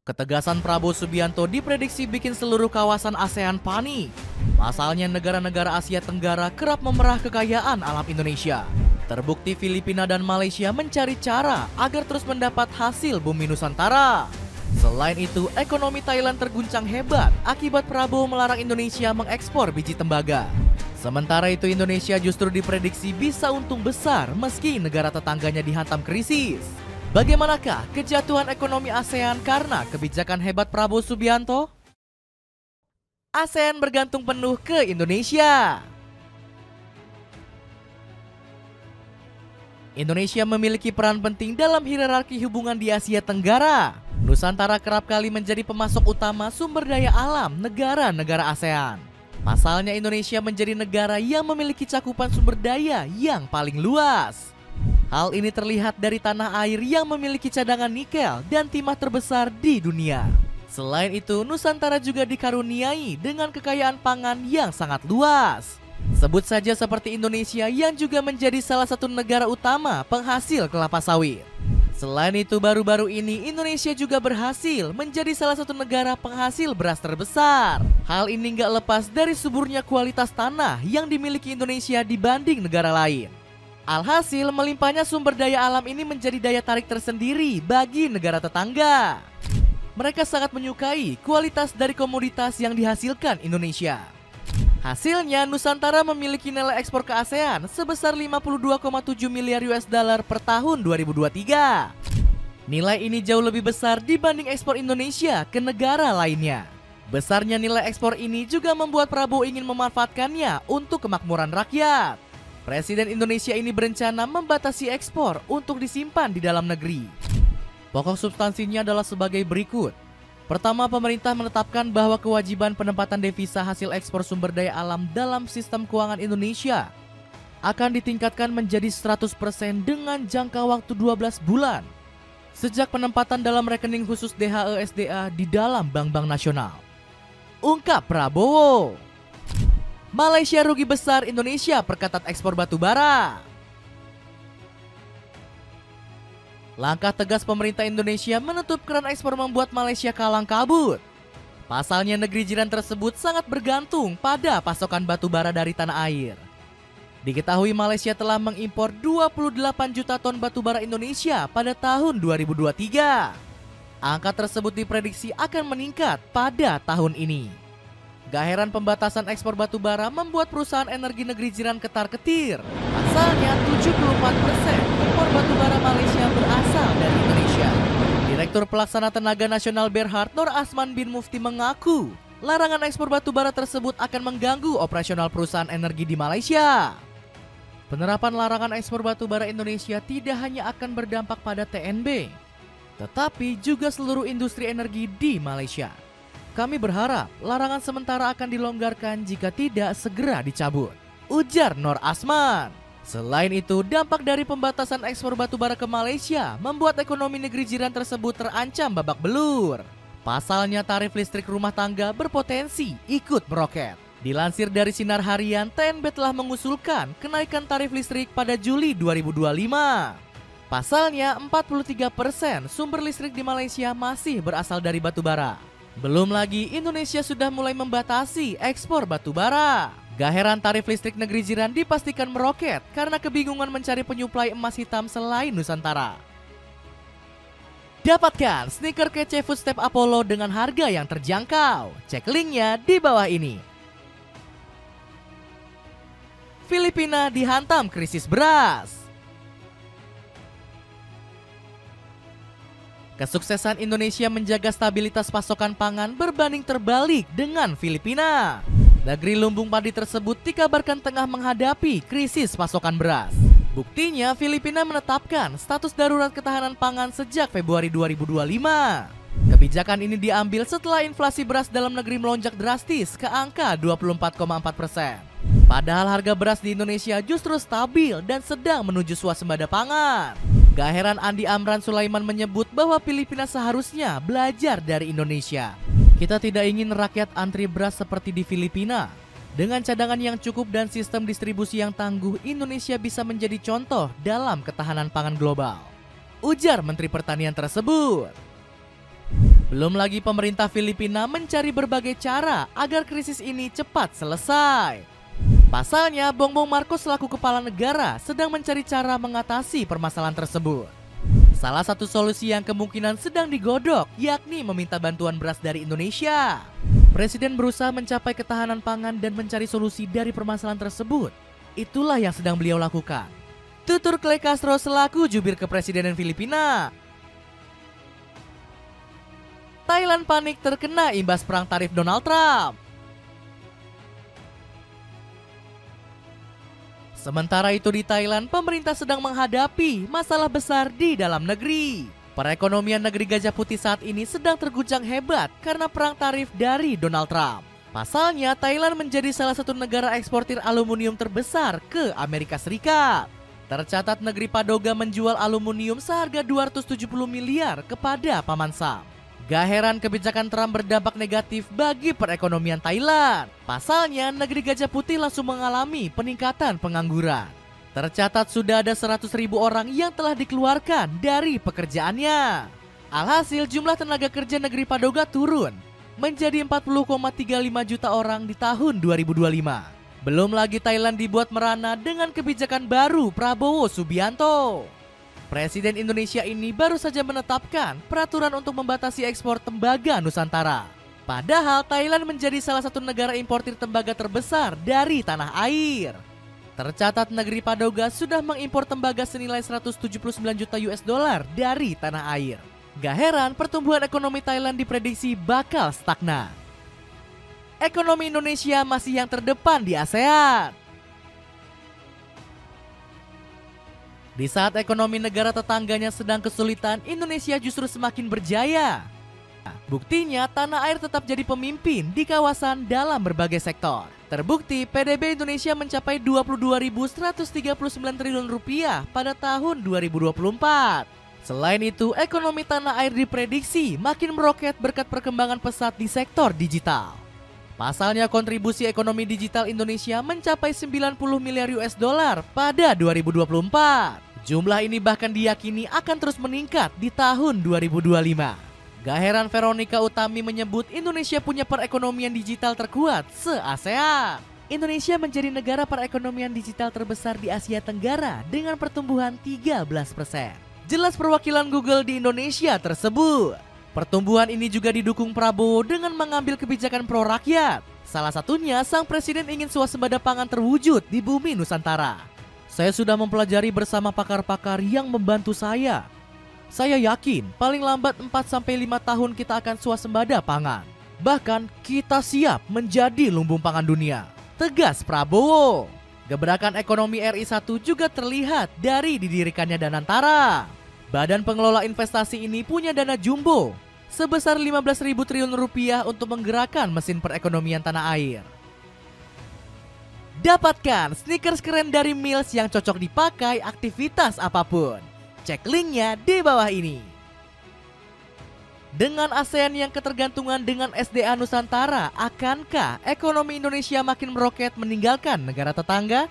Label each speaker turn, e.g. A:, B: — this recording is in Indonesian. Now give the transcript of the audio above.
A: Ketegasan Prabowo Subianto diprediksi bikin seluruh kawasan ASEAN panik. Pasalnya negara-negara Asia Tenggara kerap memerah kekayaan alam Indonesia. Terbukti Filipina dan Malaysia mencari cara agar terus mendapat hasil bumi Nusantara. Selain itu, ekonomi Thailand terguncang hebat akibat Prabowo melarang Indonesia mengekspor biji tembaga. Sementara itu, Indonesia justru diprediksi bisa untung besar meski negara tetangganya dihantam krisis. Bagaimanakah kejatuhan ekonomi ASEAN karena kebijakan hebat Prabowo Subianto? ASEAN bergantung penuh ke Indonesia. Indonesia memiliki peran penting dalam hierarki hubungan di Asia Tenggara. Nusantara kerap kali menjadi pemasok utama sumber daya alam negara-negara ASEAN. Pasalnya Indonesia menjadi negara yang memiliki cakupan sumber daya yang paling luas. Hal ini terlihat dari tanah air yang memiliki cadangan nikel dan timah terbesar di dunia. Selain itu, Nusantara juga dikaruniai dengan kekayaan pangan yang sangat luas. Sebut saja seperti Indonesia yang juga menjadi salah satu negara utama penghasil kelapa sawit. Selain itu, baru-baru ini Indonesia juga berhasil menjadi salah satu negara penghasil beras terbesar. Hal ini nggak lepas dari suburnya kualitas tanah yang dimiliki Indonesia dibanding negara lain. Alhasil, melimpahnya sumber daya alam ini menjadi daya tarik tersendiri bagi negara tetangga. Mereka sangat menyukai kualitas dari komoditas yang dihasilkan Indonesia. Hasilnya, Nusantara memiliki nilai ekspor ke ASEAN sebesar 52,7 miliar US dollar per tahun 2023. Nilai ini jauh lebih besar dibanding ekspor Indonesia ke negara lainnya. Besarnya nilai ekspor ini juga membuat Prabowo ingin memanfaatkannya untuk kemakmuran rakyat. Presiden Indonesia ini berencana membatasi ekspor untuk disimpan di dalam negeri. Pokok substansinya adalah sebagai berikut. Pertama, pemerintah menetapkan bahwa kewajiban penempatan devisa hasil ekspor sumber daya alam dalam sistem keuangan Indonesia akan ditingkatkan menjadi 100% dengan jangka waktu 12 bulan sejak penempatan dalam rekening khusus DHE SDA di dalam bank-bank nasional. Ungkap Prabowo. Malaysia rugi besar Indonesia perketat ekspor batu bara. Langkah tegas pemerintah Indonesia menutup keran ekspor membuat Malaysia kalang kabut. Pasalnya negeri jiran tersebut sangat bergantung pada pasokan batu bara dari tanah air. Diketahui Malaysia telah mengimpor 28 juta ton batu bara Indonesia pada tahun 2023. Angka tersebut diprediksi akan meningkat pada tahun ini. Gak heran pembatasan ekspor batu bara membuat perusahaan energi negeri jiran ketar-ketir. Pasalnya 74% impor batu bara Malaysia berasal dari Indonesia. Direktur Pelaksana Tenaga Nasional Berhad Nur Asman bin Mufti mengaku larangan ekspor batu bara tersebut akan mengganggu operasional perusahaan energi di Malaysia. Penerapan larangan ekspor batu bara Indonesia tidak hanya akan berdampak pada TNB, tetapi juga seluruh industri energi di Malaysia. Kami berharap larangan sementara akan dilonggarkan jika tidak segera dicabut, ujar Nur Asman. Selain itu, dampak dari pembatasan ekspor batu bara ke Malaysia membuat ekonomi negeri jiran tersebut terancam babak belur. Pasalnya tarif listrik rumah tangga berpotensi ikut meroket. Dilansir dari Sinar Harian, TNB telah mengusulkan kenaikan tarif listrik pada Juli 2025. Pasalnya 43% sumber listrik di Malaysia masih berasal dari batu bara. Belum lagi Indonesia sudah mulai membatasi ekspor batu bara. Gak heran tarif listrik negeri jiran dipastikan meroket karena kebingungan mencari penyuplai emas hitam selain Nusantara. Dapatkan sneaker kece Footstep Apollo dengan harga yang terjangkau. Cek linknya di bawah ini. Filipina dihantam krisis beras. Kesuksesan Indonesia menjaga stabilitas pasokan pangan berbanding terbalik dengan Filipina. Negeri lumbung padi tersebut dikabarkan tengah menghadapi krisis pasokan beras. Buktinya, Filipina menetapkan status darurat ketahanan pangan sejak Februari 2025. Kebijakan ini diambil setelah inflasi beras dalam negeri melonjak drastis ke angka 24,4%. Padahal harga beras di Indonesia justru stabil dan sedang menuju swasembada pangan. Gak heran Andi Amran Sulaiman menyebut bahwa Filipina seharusnya belajar dari Indonesia. Kita tidak ingin rakyat antri beras seperti di Filipina. Dengan cadangan yang cukup dan sistem distribusi yang tangguh, Indonesia bisa menjadi contoh dalam ketahanan pangan global, ujar Menteri Pertanian tersebut. Belum lagi pemerintah Filipina mencari berbagai cara agar krisis ini cepat selesai. Pasalnya, Bongbong Marcos selaku kepala negara sedang mencari cara mengatasi permasalahan tersebut. Salah satu solusi yang kemungkinan sedang digodok yakni meminta bantuan beras dari Indonesia. Presiden berusaha mencapai ketahanan pangan dan mencari solusi dari permasalahan tersebut. Itulah yang sedang beliau lakukan. Tutur Clay Castro selaku jubir kepresidenan Filipina. Thailand panik terkena imbas perang tarif Donald Trump. Sementara itu di Thailand, pemerintah sedang menghadapi masalah besar di dalam negeri. Perekonomian negeri Gajah Putih saat ini sedang terguncang hebat karena perang tarif dari Donald Trump. Pasalnya, Thailand menjadi salah satu negara eksportir aluminium terbesar ke Amerika Serikat. Tercatat negeri Padoga menjual aluminium seharga 270 miliar kepada Paman Sam. Gak heran kebijakan Trump berdampak negatif bagi perekonomian Thailand. Pasalnya, negeri Gajah Putih langsung mengalami peningkatan pengangguran. Tercatat sudah ada 100.000 orang yang telah dikeluarkan dari pekerjaannya. Alhasil, jumlah tenaga kerja negeri Padoga turun menjadi 40,35 juta orang di tahun 2025. Belum lagi Thailand dibuat merana dengan kebijakan baru Prabowo Subianto. Presiden Indonesia ini baru saja menetapkan peraturan untuk membatasi ekspor tembaga Nusantara. Padahal Thailand menjadi salah satu negara importir tembaga terbesar dari tanah air. Tercatat negeri Padoga sudah mengimpor tembaga senilai 179 juta US dollar dari tanah air. Gak heran pertumbuhan ekonomi Thailand diprediksi bakal stagnan. Ekonomi Indonesia masih yang terdepan di ASEAN. Di saat ekonomi negara tetangganya sedang kesulitan, Indonesia justru semakin berjaya. Buktinya, tanah air tetap jadi pemimpin di kawasan dalam berbagai sektor. Terbukti, PDB Indonesia mencapai 22.139 triliun rupiah pada tahun 2024. Selain itu, ekonomi tanah air diprediksi makin meroket berkat perkembangan pesat di sektor digital. Pasalnya, kontribusi ekonomi digital Indonesia mencapai 90 miliar US dollar pada 2024. Jumlah ini bahkan diyakini akan terus meningkat di tahun 2025. Gak heran Veronica Utami menyebut Indonesia punya perekonomian digital terkuat se-ASEAN. Indonesia menjadi negara perekonomian digital terbesar di Asia Tenggara dengan pertumbuhan 13%. Jelas perwakilan Google di Indonesia tersebut. Pertumbuhan ini juga didukung Prabowo dengan mengambil kebijakan pro-rakyat. Salah satunya, sang presiden ingin swasembada pangan terwujud di bumi Nusantara. Saya sudah mempelajari bersama pakar-pakar yang membantu saya. Saya yakin paling lambat 4-5 tahun kita akan swasembada pangan. Bahkan kita siap menjadi lumbung pangan dunia. Tegas Prabowo. Gebrakan ekonomi RI1 juga terlihat dari didirikannya Danantara. Badan pengelola investasi ini punya dana jumbo sebesar 15.000 triliun rupiah untuk menggerakkan mesin perekonomian tanah air. Dapatkan sneakers keren dari Mills yang cocok dipakai aktivitas apapun. Cek linknya di bawah ini. Dengan ASEAN yang ketergantungan dengan SDA Nusantara, akankah ekonomi Indonesia makin meroket meninggalkan negara tetangga?